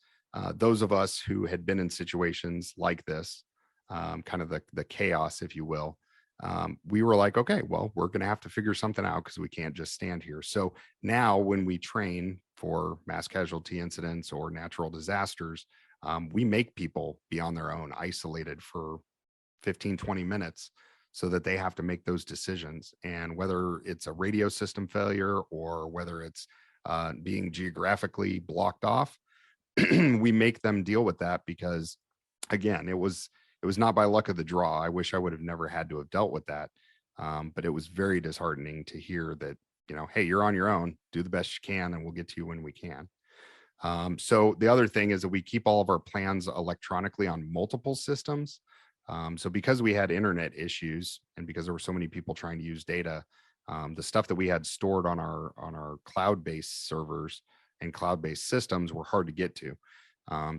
those of us who had been in situations like this, kind of the chaos, if you will, we were like, okay, well, we're going to have to figure something out because we can't just stand here. So now when we train for mass casualty incidents or natural disasters, we make people be on their own, isolated for 15, 20 minutes so that they have to make those decisions. And whether it's a radio system failure or whether it's being geographically blocked off, we make them deal with that because, again, it was not by luck of the draw. I wish I would have never had to have dealt with that. But it was very disheartening to hear that, hey, you're on your own, do the best you can, and we'll get to you when we can. So the other thing is that we keep all of our plans electronically on multiple systems. So because we had internet issues and because there were so many people trying to use data, the stuff that we had stored on our cloud-based servers and cloud-based systems were hard to get to.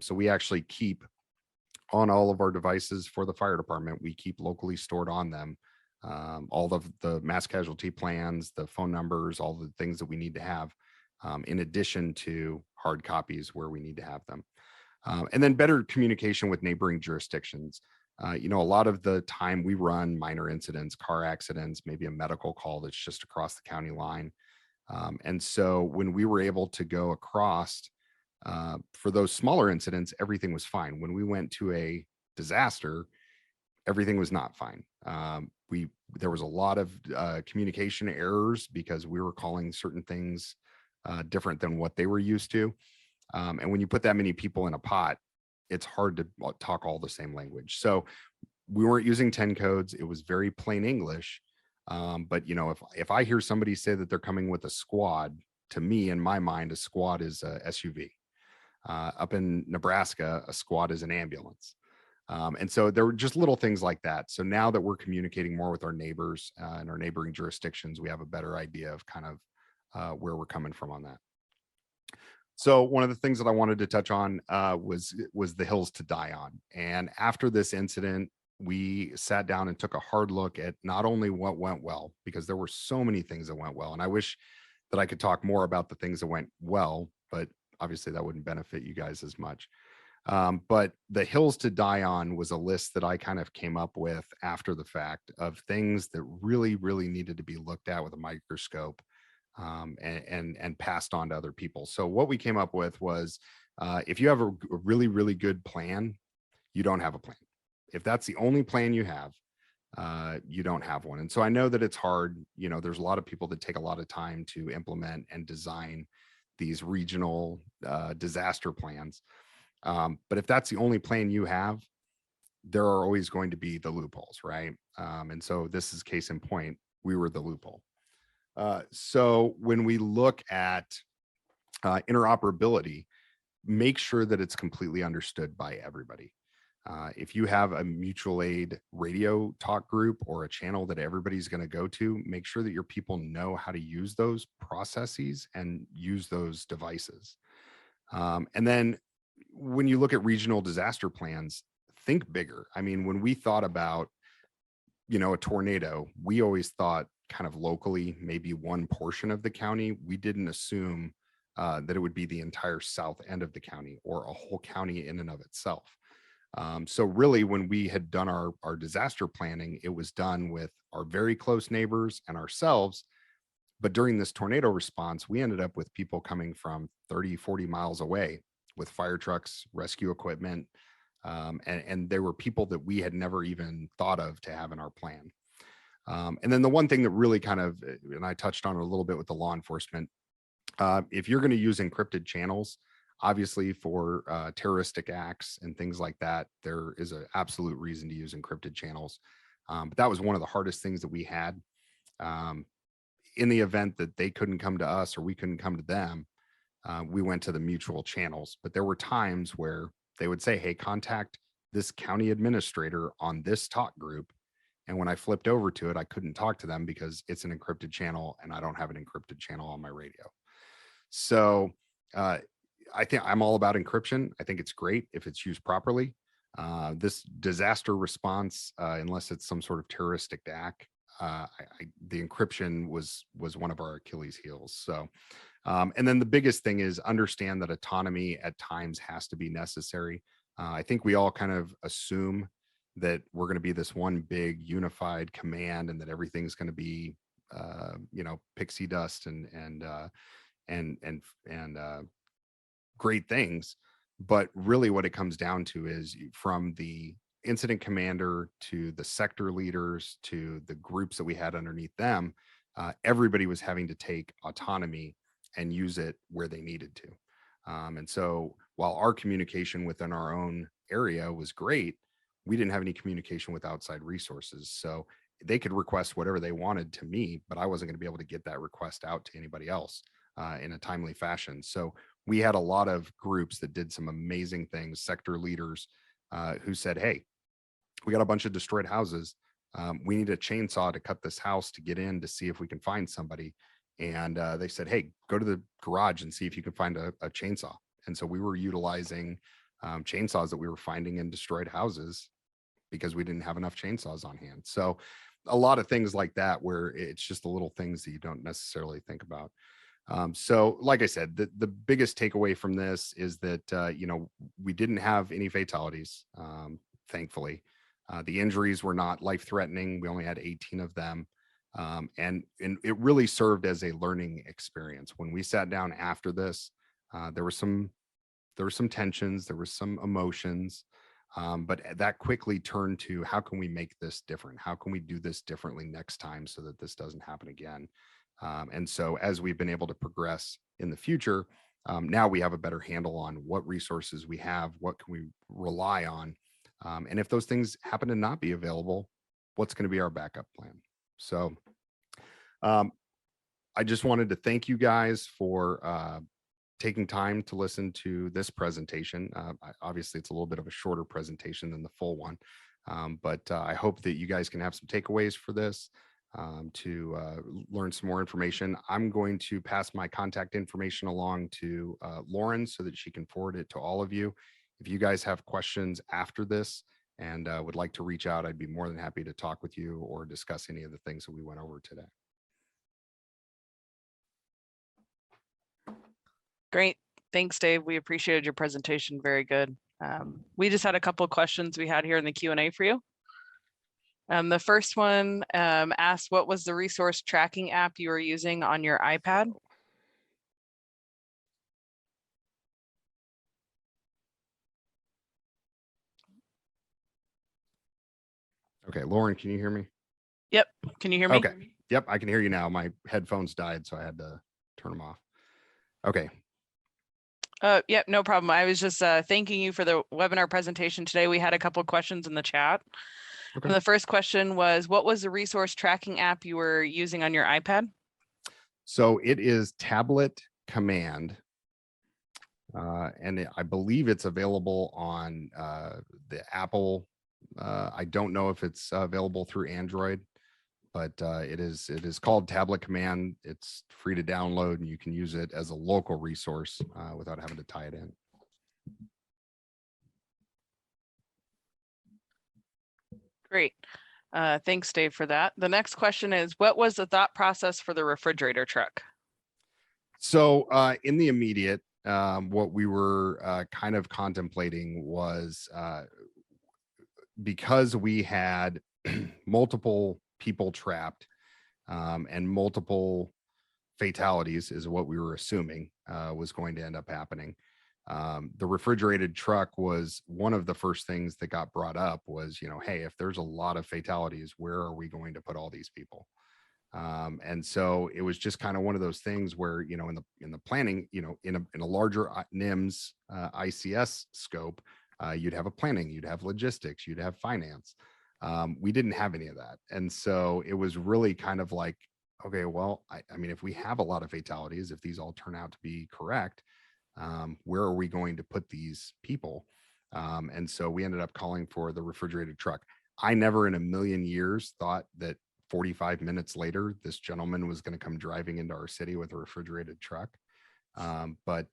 So we actually keep on all of our devices for the fire department, we keep locally stored on them all of the mass casualty plans, the phone numbers, all the things that we need to have, in addition to hard copies where we need to have them. And then better communication with neighboring jurisdictions. A lot of the time we run minor incidents, car accidents, maybe a medical call that's just across the county line. And so when we were able to go across for those smaller incidents, everything was fine. When we went to a disaster, everything was not fine. There was a lot of communication errors because we were calling certain things different than what they were used to. And when you put that many people in a pot, it's hard to talk all the same language. So we weren't using 10 codes. It was very plain English. But if I hear somebody say that they're coming with a squad, to me, in my mind, a squad is a SUV. Up in Nebraska, a squad is an ambulance. And so there were just little things like that. So now that we're communicating more with our neighbors and our neighboring jurisdictions, we have a better idea of kind of where we're coming from on that. So one of the things that I wanted to touch on was the hills to die on. And after this incident, we sat down and took a hard look at not only what went well, because there were so many things that went well. And I wish that I could talk more about the things that went well, but obviously that wouldn't benefit you guys as much. But the hills to die on was a list that I kind of came up with after the fact of things that really, really needed to be looked at with a microscope and passed on to other people. So what we came up with was if you have a really, really good plan, you don't have a plan. If that's the only plan you have, you don't have one. And so I know that it's hard. There's a lot of people that take a lot of time to implement and design these regional disaster plans. But if that's the only plan you have, there are always going to be the loopholes, right? And so this is case in point, we were the loophole. So when we look at interoperability, make sure that it's completely understood by everybody. If you have a mutual aid radio talk group or a channel that everybody's going to go to, make sure that your people know how to use those processes and use those devices. And then when you look at regional disaster plans, think bigger. I mean, when we thought about, a tornado, we always thought kind of locally, maybe one portion of the county. We didn't assume that it would be the entire south end of the county or a whole county in and of itself. So really, when we had done our disaster planning, it was done with our very close neighbors and ourselves. But during this tornado response, we ended up with people coming from 30, 40 miles away with fire trucks, rescue equipment, and there were people that we had never even thought of to have in our plan. And then the one thing that really kind of, and I touched on it a little bit with the law enforcement, If you're going to use encrypted channels, obviously for terroristic acts and things like that, there is an absolute reason to use encrypted channels. But that was one of the hardest things that we had. In the event that they couldn't come to us or we couldn't come to them, we went to the mutual channels. But there were times where they would say, hey, contact this county administrator on this talk group. And when I flipped over to it, I couldn't talk to them because it's an encrypted channel and I don't have an encrypted channel on my radio. So I think I'm all about encryption. I think it's great if it's used properly. This disaster response, unless it's some sort of terroristic act, the encryption was one of our Achilles heels. So, and then the biggest thing is understand that autonomy at times has to be necessary. I think we all kind of assume that we're going to be this one big unified command and that everything's going to be, pixie dust and great things. But really what it comes down to is from the incident commander to the sector leaders to the groups that we had underneath them, everybody was having to take autonomy and use it where they needed to. And so while our communication within our own area was great, we didn't have any communication with outside resources. So they could request whatever they wanted to me, but I wasn't going to be able to get that request out to anybody else in a timely fashion. So we had a lot of groups that did some amazing things, sector leaders who said, hey, we got a bunch of destroyed houses. We need a chainsaw to cut this house to get in to see if we can find somebody. And they said, hey, go to the garage and see if you can find a chainsaw. And so we were utilizing chainsaws that we were finding in destroyed houses because we didn't have enough chainsaws on hand. So a lot of things like that, where it's just the little things that you don't necessarily think about. So like I said, the biggest takeaway from this is that, we didn't have any fatalities, thankfully. The injuries were not life-threatening. We only had 18 of them. And it really served as a learning experience. When we sat down after this, there were some tensions, there were some emotions, but that quickly turned to how can we make this different? How can we do this differently next time so that this doesn't happen again? And so as we've been able to progress in the future, now we have a better handle on what resources we have, what can we rely on, and if those things happen to not be available, what's going to be our backup plan? So I just wanted to thank you guys for taking time to listen to this presentation. Obviously, it's a little bit of a shorter presentation than the full one, but I hope that you guys can have some takeaways for this to learn some more information. I'm going to pass my contact information along to Lauren so that she can forward it to all of you. If you guys have questions after this and would like to reach out, I'd be more than happy to talk with you or discuss any of the things that we went over today. Great. Thanks, Dave. We appreciated your presentation. Very good. We just had a couple of questions we had here in the Q&A for you. The first one asked, what was the resource tracking app you were using on your iPad? Okay, Lauren, can you hear me? Yep. Can you hear me? Okay. Yep, I can hear you now. My headphones died, so I had to turn them off. Okay. Yep, no problem. I was just thanking you for the webinar presentation today. We had a couple of questions in the chat. Okay. And the first question was, what was the resource tracking app you were using on your iPad? So it is Tablet Command. And I believe it's available on the Apple. I don't know if it's available through Android, but it is called Tablet Command. It's free to download and you can use it as a local resource without having to tie it in. Great. Thanks, Dave, for that. The next question is, what was the thought process for the refrigerator truck? So in the immediate, what we were kind of contemplating was because we had multiple people trapped and multiple fatalities is what we were assuming was going to end up happening. The refrigerated truck was one of the first things that got brought up was, hey, if there's a lot of fatalities, where are we going to put all these people? And so it was just kind of one of those things where, in the planning, in a larger NIMS ICS scope, you'd have a planning, you'd have logistics, you'd have finance. We didn't have any of that. And so it was really kind of like, okay, well, I mean, if we have a lot of fatalities, if these all turn out to be correct, where are we going to put these people? And so we ended up calling for the refrigerated truck. I never in a million years thought that 45 minutes later, this gentleman was going to come driving into our city with a refrigerated truck. But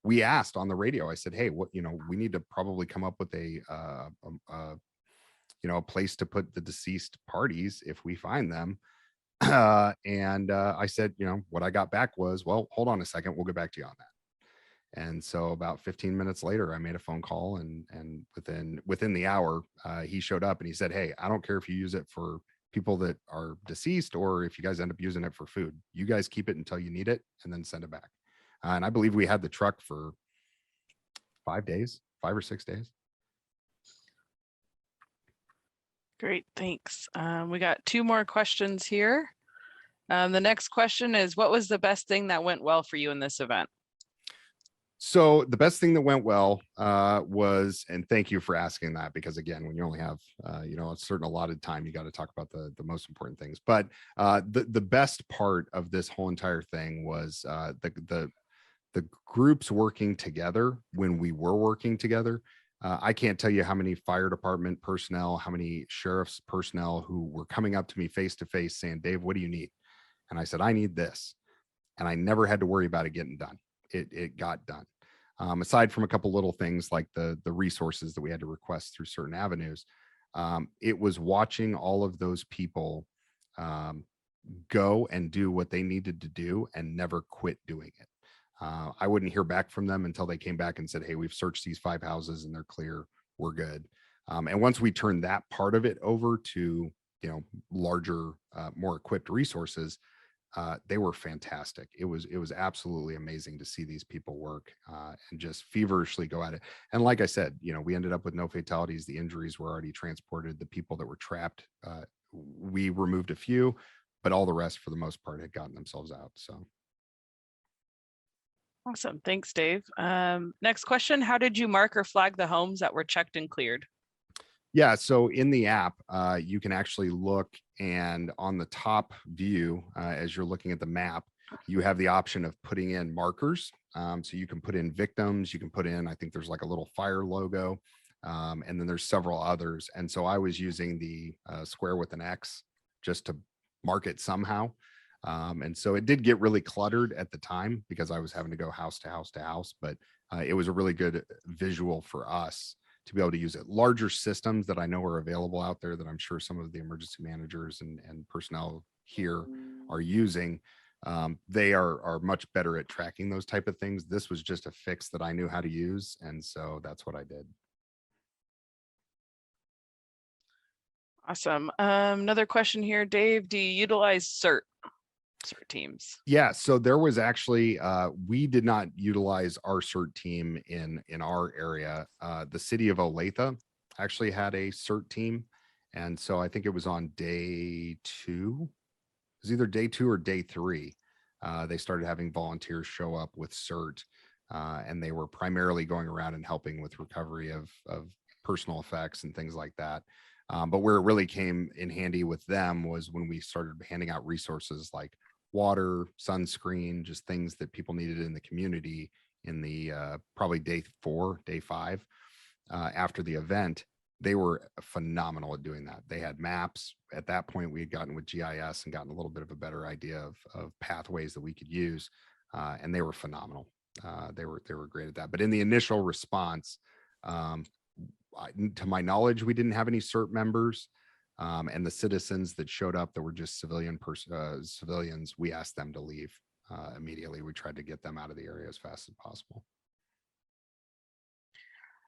we asked on the radio, I said, hey, we need to probably come up with a place to put the deceased parties if we find them. And I said, what I got back was, well, hold on a second, we'll get back to you on that. And so about 15 minutes later, I made a phone call, and within the hour, he showed up and he said, hey, I don't care if you use it for people that are deceased or if you guys end up using it for food. You guys keep it until you need it and then send it back. And I believe we had the truck for 5 or 6 days. Great, thanks. We got 2 more questions here. The next question is, what was the best thing that went well for you in this event? So the best thing that went well was, and thank you for asking that, because again, when you only have a certain allotted time, you got to talk about the most important things. But the best part of this whole entire thing was the groups working together when we were working together. I can't tell you how many fire department personnel, how many sheriff's personnel who were coming up to me face to face saying, Dave, what do you need? And I said, I need this. And I never had to worry about it getting done. It got done. Aside from a couple little things like the resources that we had to request through certain avenues, it was watching all of those people go and do what they needed to do and never quit doing it. I wouldn't hear back from them until they came back and said, hey, we've searched these 5 houses and they're clear, we're good. And once we turned that part of it over to, larger, more equipped resources, they were fantastic. It was absolutely amazing to see these people work and just feverishly go at it. And like I said, we ended up with no fatalities. The injuries were already transported. The people that were trapped, we removed a few, but all the rest for the most part had gotten themselves out. So. Awesome. Thanks, Dave. Next question. How did you mark or flag the homes that were checked and cleared? Yeah, so in the app, you can actually look, and on the top view, as you're looking at the map, you have the option of putting in markers. So you can put in victims, you can put in, I think there's like a little fire logo, and then there's several others. And so I was using the square with an X just to mark it somehow. And so it did get really cluttered at the time because I was having to go house to house to house, but it was a really good visual for us to be able to use it. Larger systems that I know are available out there that I'm sure some of the emergency managers and personnel here are using, they are much better at tracking those type of things. This was just a fix that I knew how to use, and so that's what I did. Awesome. Another question here, Dave, do you utilize CERT teams? Yeah, so there was actually, we did not utilize our CERT team in our area. The city of Olathe actually had a CERT team. And so I think it was on day 2. It was either day 2 or day 3. They started having volunteers show up with CERT, and they were primarily going around and helping with recovery of personal effects and things like that. But where it really came in handy with them was when we started handing out resources like water, sunscreen, just things that people needed in the community in the probably day 4, day 5 after the event. They were phenomenal at doing that. They had maps. At that point, we had gotten with GIS and gotten a little bit of a better idea of pathways that we could use, and they were phenomenal. They were great at that. But in the initial response, to my knowledge, we didn't have any CERT members. And the citizens that showed up that were just civilians, we asked them to leave immediately. We tried to get them out of the area as fast as possible.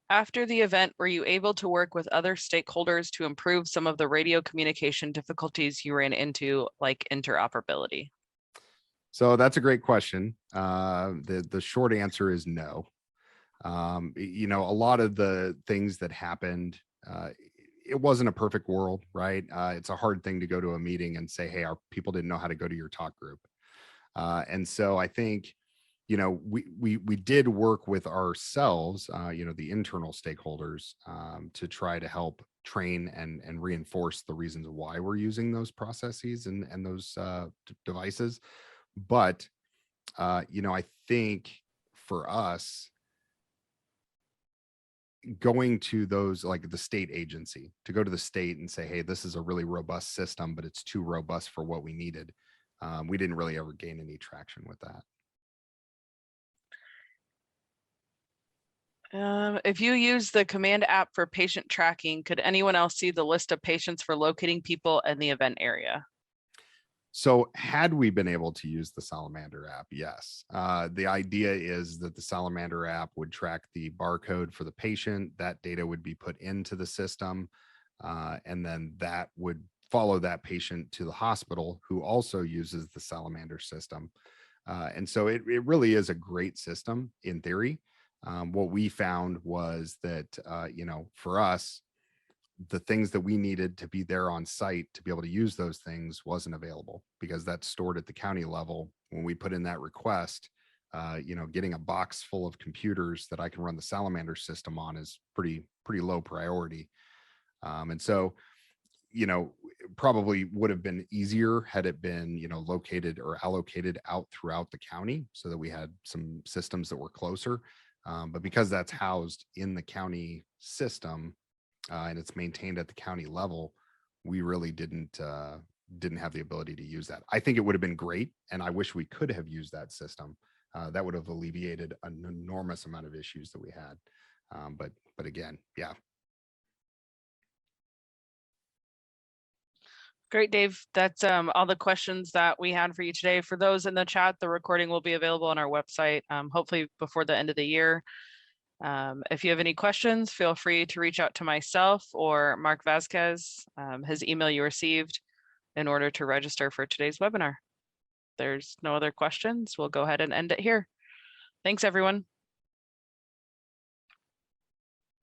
After the event, were you able to work with other stakeholders to improve some of the radio communication difficulties you ran into, like interoperability? So that's a great question. The short answer is no. A lot of the things that happened, it wasn't a perfect world, right? It's a hard thing to go to a meeting and say, hey, our people didn't know how to go to your talk group. And so I think, we did work with ourselves, the internal stakeholders, to try to help train and reinforce the reasons why we're using those processes and those devices. But, I think for us, going to those, like the state agency, to go to the state and say, hey, this is a really robust system, but it's too robust for what we needed. We didn't really ever gain any traction with that. If you use the command app for patient tracking, could anyone else see the list of patients for locating people in the event area? So had we been able to use the Salamander app, yes. The idea is that the Salamander app would track the barcode for the patient. That data would be put into the system, and then that would follow that patient to the hospital, who also uses the Salamander system. And so it really is a great system in theory. What we found was that, for us, the things that we needed to be there on site to be able to use those things wasn't available, because that's stored at the county level. When we put in that request, getting a box full of computers that I can run the Salamander system on is pretty low priority. And so, probably would have been easier had it been, located or allocated out throughout the county so that we had some systems that were closer. But because that's housed in the county system, and it's maintained at the county level, we really didn't have the ability to use that. I think it would have been great, and I wish we could have used that system. That would have alleviated an enormous amount of issues that we had. But again, yeah. Great, Dave. That's all the questions that we had for you today. For those in the chat, the recording will be available on our website, hopefully before the end of the year. If you have any questions, feel free to reach out to myself or Mark Vasquez, his email you received, in order to register for today's webinar. There's no other questions. We'll go ahead and end it here. Thanks, everyone.